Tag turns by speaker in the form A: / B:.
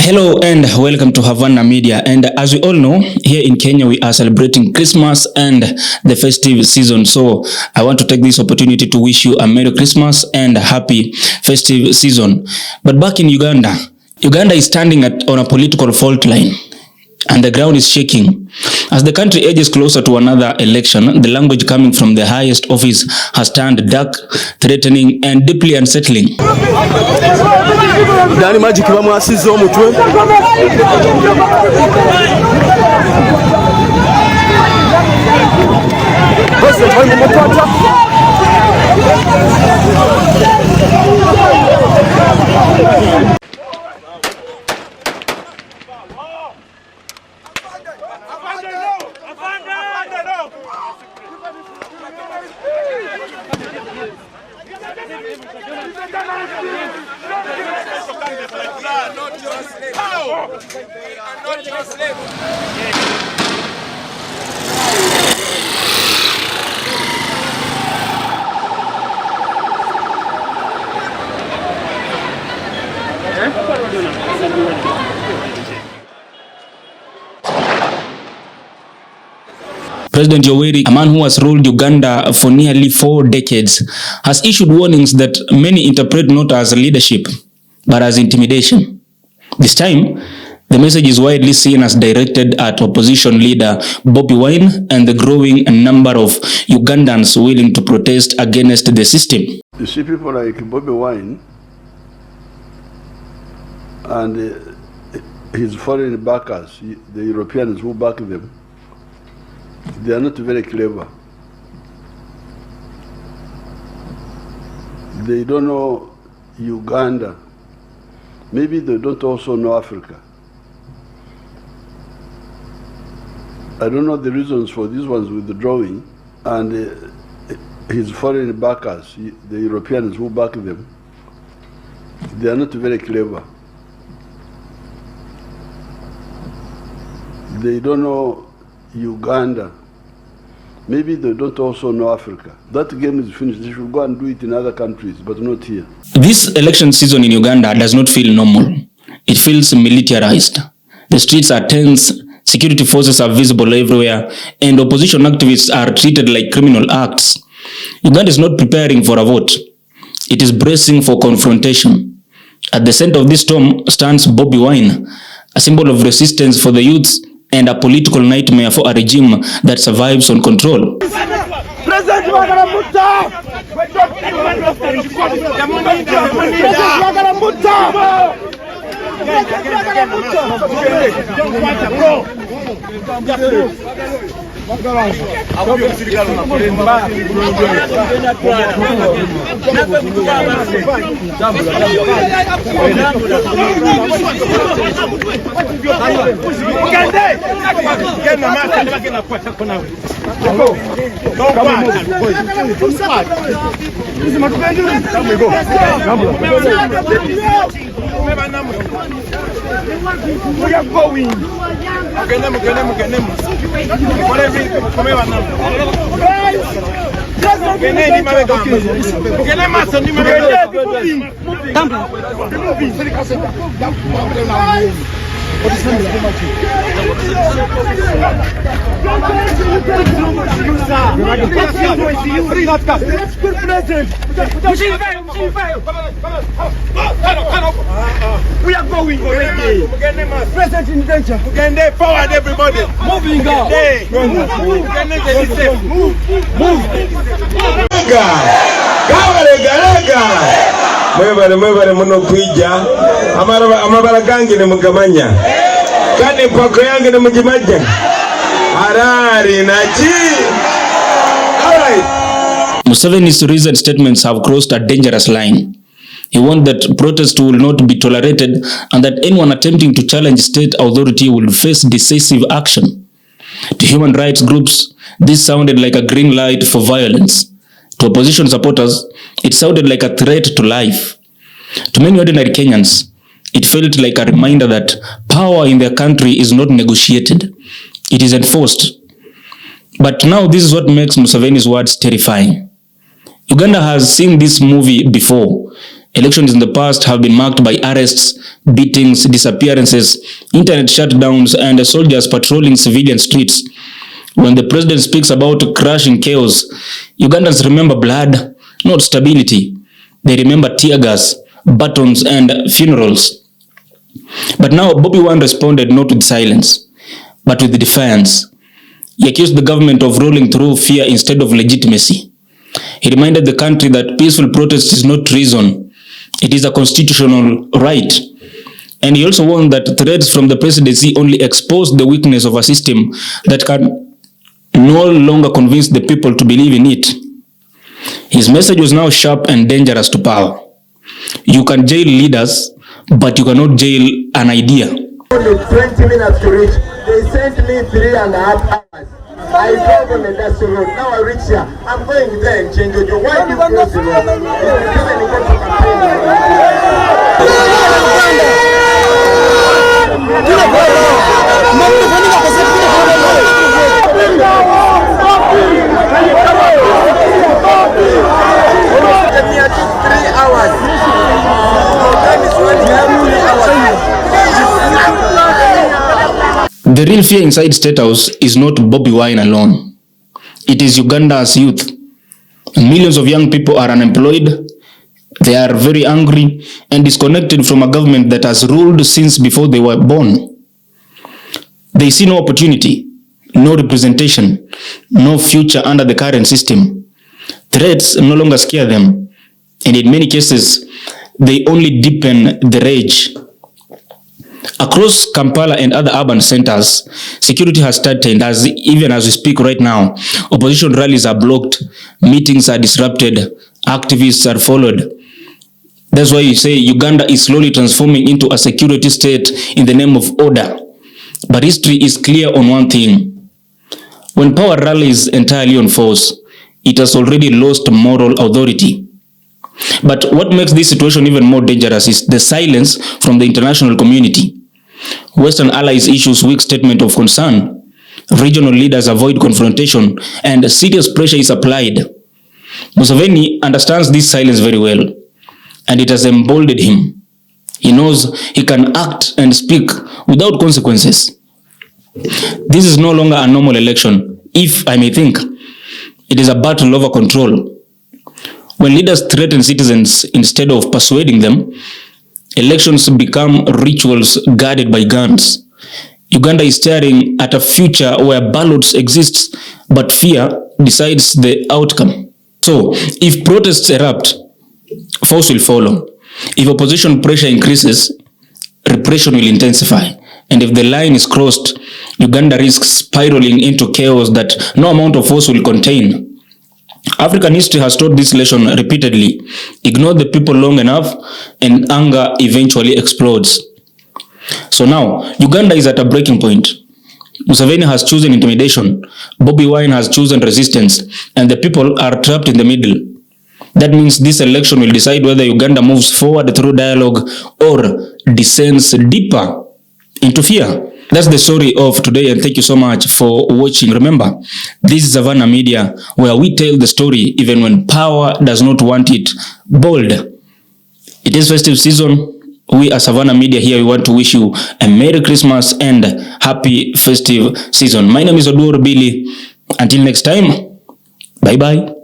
A: Hello and welcome to Havana Media, and as we all know, here in Kenya we are celebrating Christmas and the festive season. So I want to take this opportunity to wish you a Merry Christmas and a happy festive season. But back in Uganda is standing on a political fault line, and the ground is shaking. As the country edges closer to another election, the language coming from the highest office has turned dark, threatening, and deeply unsettling.
B: Dani magic bamwasize omutwe.
A: President Yoweri, a man who has ruled Uganda for nearly 4 decades, has issued warnings that many interpret not as leadership, but as intimidation. This time, the message is widely seen as directed at opposition leader Bobi Wine and the growing number of Ugandans willing to protest against the system.
B: You see people like Bobi Wine and his foreign backers, the Europeans who back them, they are not very clever. They don't know Uganda. Maybe they don't also know Africa. I don't know the reasons for these ones withdrawing, and his foreign backers, the Europeans who back them, they are not very clever. They don't know Uganda. Maybe they don't also know Africa. That game is finished. They should go and do it in other countries, but not here.
A: This election season in Uganda does not feel normal. It feels militarized. The streets are tense, security forces are visible everywhere, and opposition activists are treated like criminal acts. Uganda is not preparing for a vote. It is bracing for confrontation. At the center of this storm stands Bobi Wine, a symbol of resistance for the youths and a political nightmare for a regime that survives on control.
C: We are going. We are going. Present in danger. Uganda, forward everybody. Moving on.
D: Mwebale muno kwija amabala gange ne mugamanya kandi mpako yange ne mugimajja harari nachi. All right.
A: Museveni's recent statements have crossed a dangerous line. He warned that protest will not be tolerated and that anyone attempting to challenge state authority will face decisive action. To human rights groups, this sounded like a green light for violence. To opposition supporters, it sounded like a threat to life. To many ordinary Kenyans, it felt like a reminder that power in their country is not negotiated. It is enforced. But now this is what makes Museveni's words terrifying. Uganda has seen this movie before. Elections in the past have been marked by arrests, beatings, disappearances, internet shutdowns, and soldiers patrolling civilian streets. When the president speaks about crushing chaos, Ugandans remember blood, not stability. They remember tear gas, batons, and funerals. But now Bobi Wine responded not with silence, but with defiance. He accused the government of ruling through fear instead of legitimacy. He reminded the country that peaceful protest is not treason. It is a constitutional right. And he also warned that threats from the presidency only expose the weakness of a system that can no longer convince the people to believe in it. His message was now sharp and dangerous to power. You can jail leaders, but you cannot jail an idea.
D: 20 minutes to reach. They sent me 3.5 hours. I drove on the dusty road. Now I reach here. I'm going there and change it. Why do you close the road? It took 3 hours.
A: The real fear inside State House is not Bobi Wine alone. It is Uganda's youth. Millions of young people are unemployed. They are very angry and disconnected from a government that has ruled since before they were born. They see no opportunity, no representation, no future under the current system. Threats no longer scare them, and in many cases, they only deepen the rage. Across Kampala and other urban centers, security has tightened. Even as we speak right now, opposition rallies are blocked, meetings are disrupted, activists are followed. That's why you say Uganda is slowly transforming into a security state in the name of order. But history is clear on one thing. When power rallies entirely on force, it has already lost moral authority. But what makes this situation even more dangerous is the silence from the international community. Western allies issue weak statement of concern. Regional leaders avoid confrontation, and serious pressure is applied. Museveni understands this silence very well, and it has emboldened him. He knows he can act and speak without consequences. This is no longer a normal election, if I may think. It is a battle over control. When leaders threaten citizens instead of persuading them, elections become rituals guarded by guns. Uganda is staring at a future where ballots exist, but fear decides the outcome. So, if protests erupt, force will follow. If opposition pressure increases, repression will intensify. And if the line is crossed, Uganda risks spiraling into chaos that no amount of force will contain. African history has taught this lesson repeatedly. Ignore the people long enough and anger eventually explodes. So now, Uganda is at a breaking point. Museveni has chosen intimidation, Bobi Wine has chosen resistance, and the people are trapped in the middle. That means this election will decide whether Uganda moves forward through dialogue or descends deeper into fear. That's the story of today, and thank you so much for watching. Remember, this is Havana Media, where we tell the story even when power does not want it bold. It is festive season. We as Havana Media here, we want to wish you a Merry Christmas and happy festive season. My name is Billy. Until next time, bye-bye.